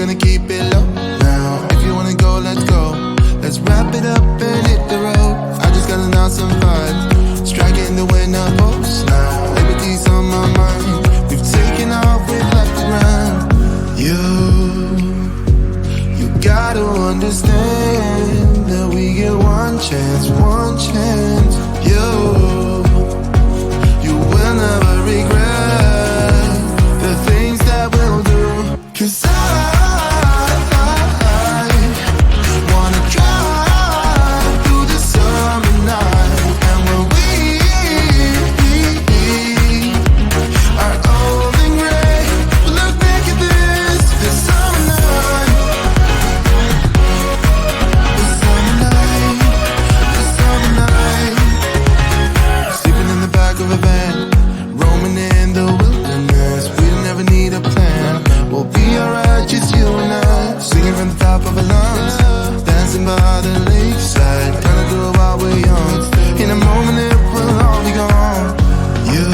gonna keep it low now. If you wanna go, let's go. Let's wrap it up and hit the road. I just got an awesome vibe, striking the winner post now. Liberty's on my mind. We've taken off, we've left the ground. You gotta understand that we get one chance, one chance. You will never regret the things that we'll do. 'Cause I wanna drive through the summer night. And when we are old and gray, we'll look back at this summer night. This summer night, this summer night. Sleeping in the back of a van, roaming in the wilderness. We'll never need a plan. We'll be alright, just you and I. Singing from the top of our lungs, dancing by the lakeside. Gonna do it while we're young. In a moment it will all be gone. You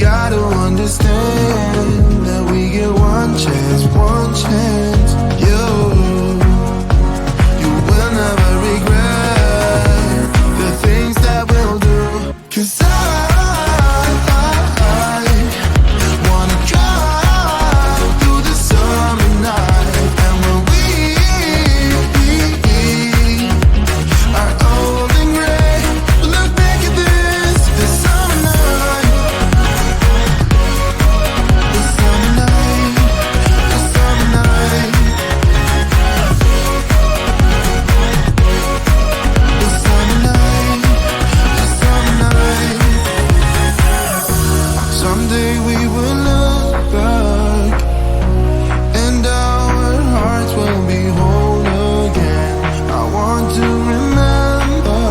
gotta understand that we get one chance, one chance. You will never regret the things that we'll do. 'Cause I wanna drive through the summer night. And when we are old and gray, we'll look back at this summer night. This summer night, this summer night. This summer night, this summer night. Someday we will look back and our hearts will be whole again. I want to remember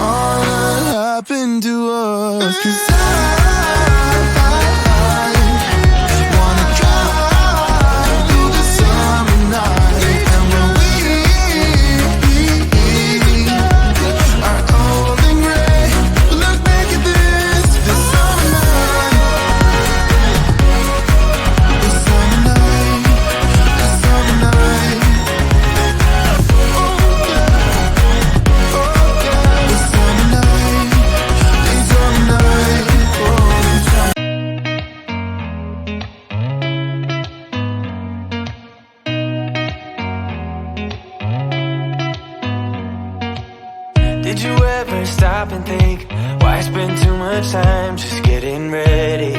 all that happened to us. 'Cause I wanna drive through the summer night. And when we are old and gray, we'll look back at this summer night. This summer night, this summer night. Oh yeah, this summer night, this summer night. Did you ever stop and think, why spend too much time just getting ready?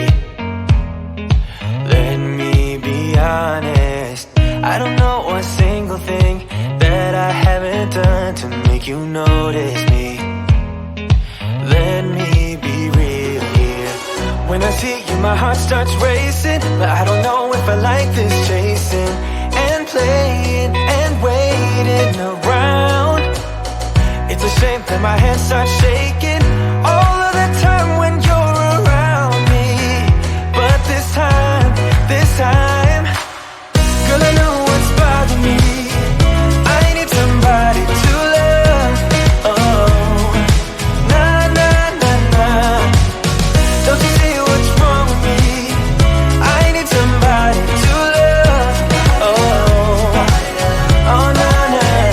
Let me be honest, I don't know a single thing that I haven't done to make you notice me. Let me be real here. When I see you, my heart starts racing, but I don't know if I like this chasing and playing and waiting around. It's a shame that my hands start shaking all of the time when you're around me. But this time, girl, I know what's bothering me. I need somebody to love. Oh, nah, nah, nah, nah. Don't you see what's wrong with me? I need somebody to love. Oh, oh, nah, nah.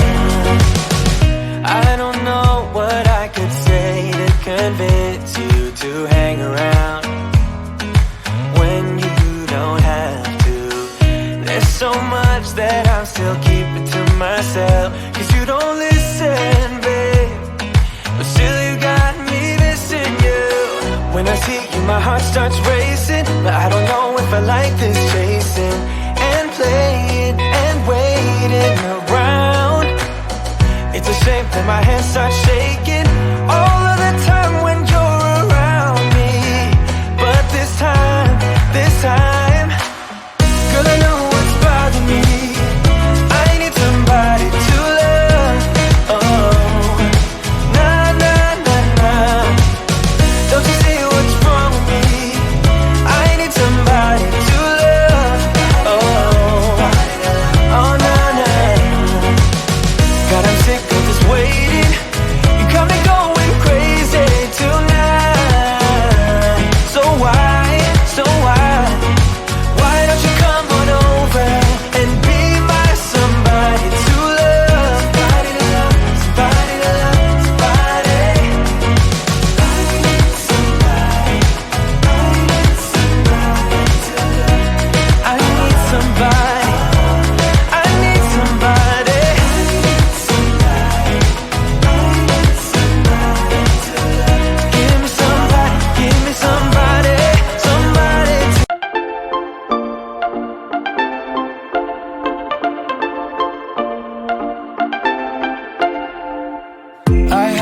I don't know what I could say to convince you to hang around when you don't have to. There's so much that I'm still keeping to myself, 'cause you don't listen, babe. But still you got me missing you. When I see you, my heart starts racing, but I don't know if I like this chasing and playing and waiting around. It's a shame that my hands start shaking all of the time when you're around me. But this time, girl, I know what's bothering me. I need somebody to love. Oh, nah, nah, nah, nah. Don't you see what's wrong with me? I need somebody to love. Oh, oh, nah, nah. God, I'm sick of this waiting. You come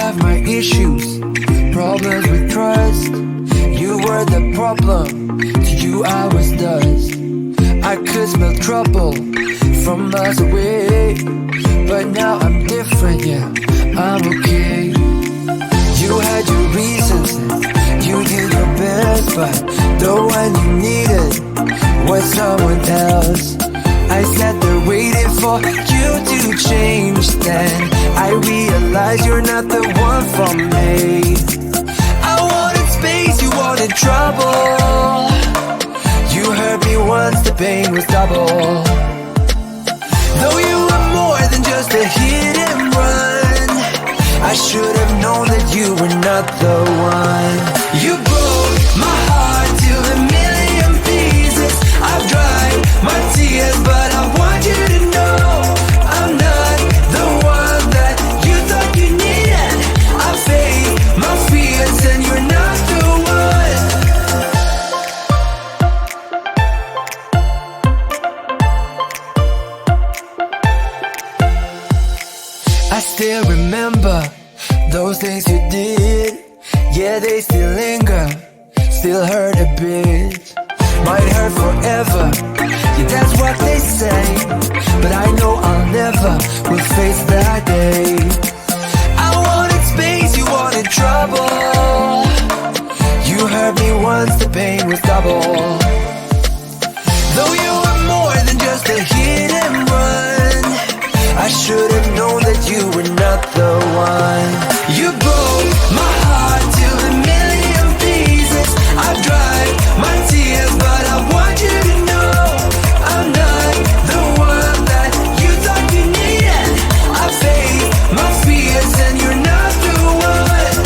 have my issues, problems with trust. You were the problem, to you I was dust. I could smell trouble from miles away, but now I'm different, yeah, I'm okay. You had your reasons, you did your best, but the one you needed was someone else. I sat there waiting for you to change. Then I realized you're not the one for me. I wanted space, you wanted trouble. You hurt me once, the pain was double. Though you were more than just a hit and run, I should have known that you were not the one. You broke my heart to a million pieces. I've dried my tears, but I want you to know I'm not the one that you thought you needed. I faced my fears and you're not the one. I still remember those things you did. Yeah, they still linger, still hurt a bit. Might hurt forever, yeah, that's what they say. But I know I'll never will face that day. I wanted space, you wanted trouble. You hurt me once, the pain was double. Though you were more than just a hit and run, I should have known that you were not the one. You broke my heart to a million pieces. I've dried my tears, but I want you to know I'm not the one that you thought you needed. I faced my fears and you're not the one.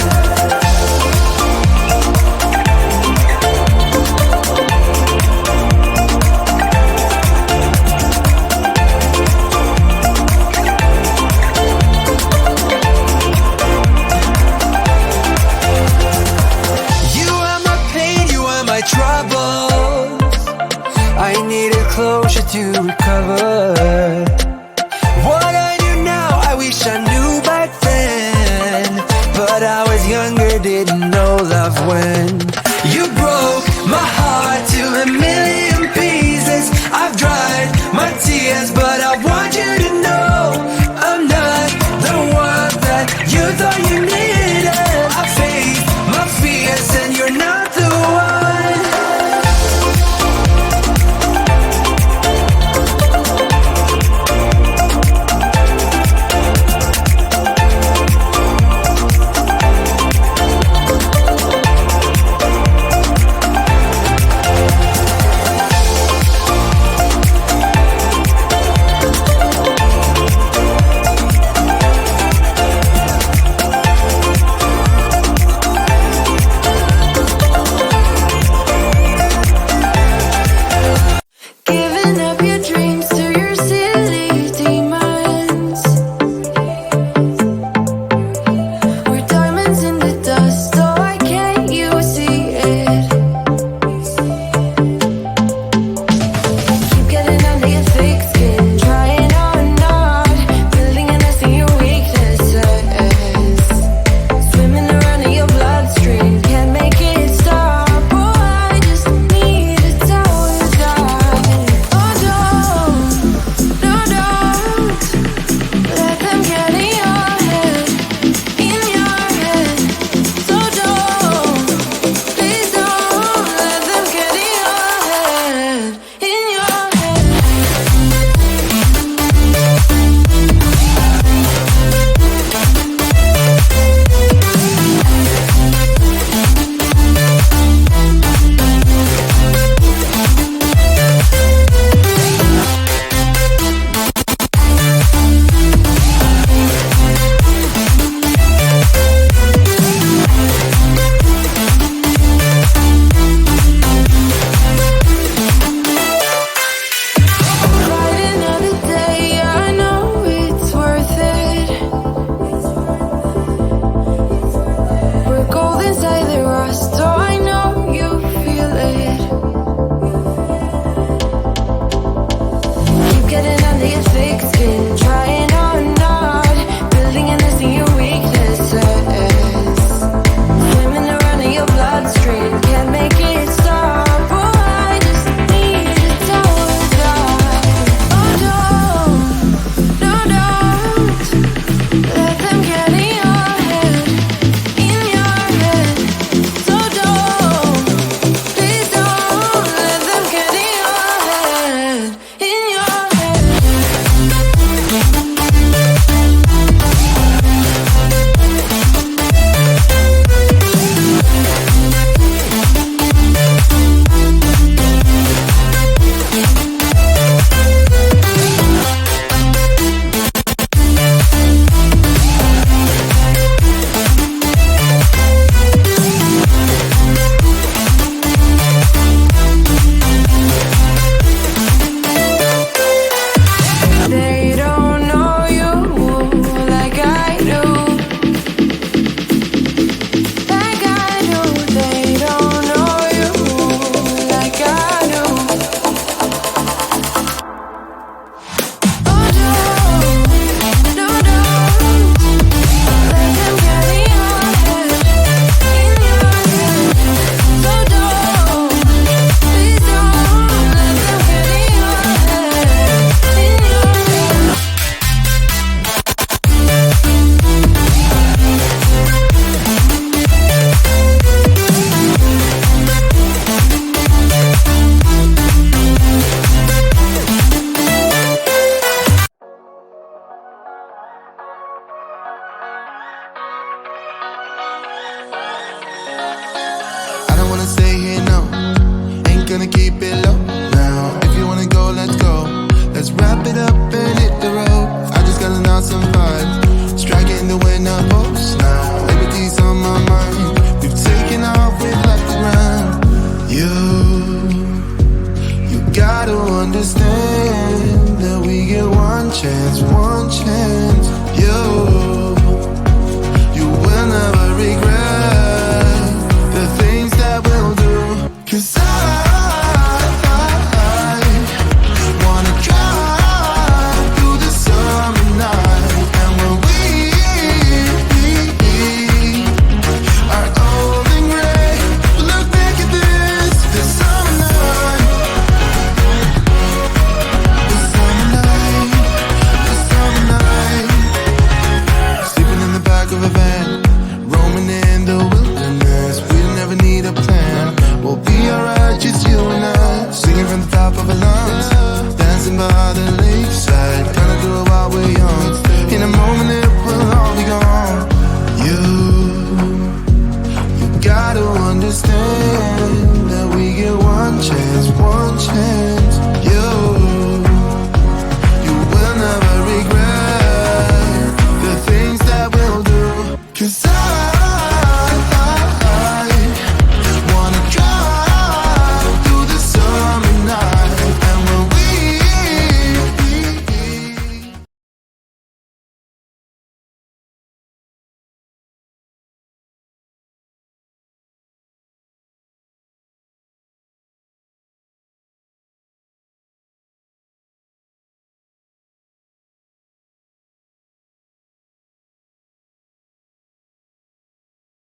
You are my pain, you are my troubles. I needed closure to recover. What I do now, I wish I knew back then. But I was younger, didn't know love when. You broke my heart to a million pieces. I've dried my tears, but I want you to know I'm not the one that you thought you needed. I faced my fears and you're not the one. gonna keep it low now. If you wanna go, let's go. Let's wrap it up and hit the road. I just got an awesome vibe, striking the wind up.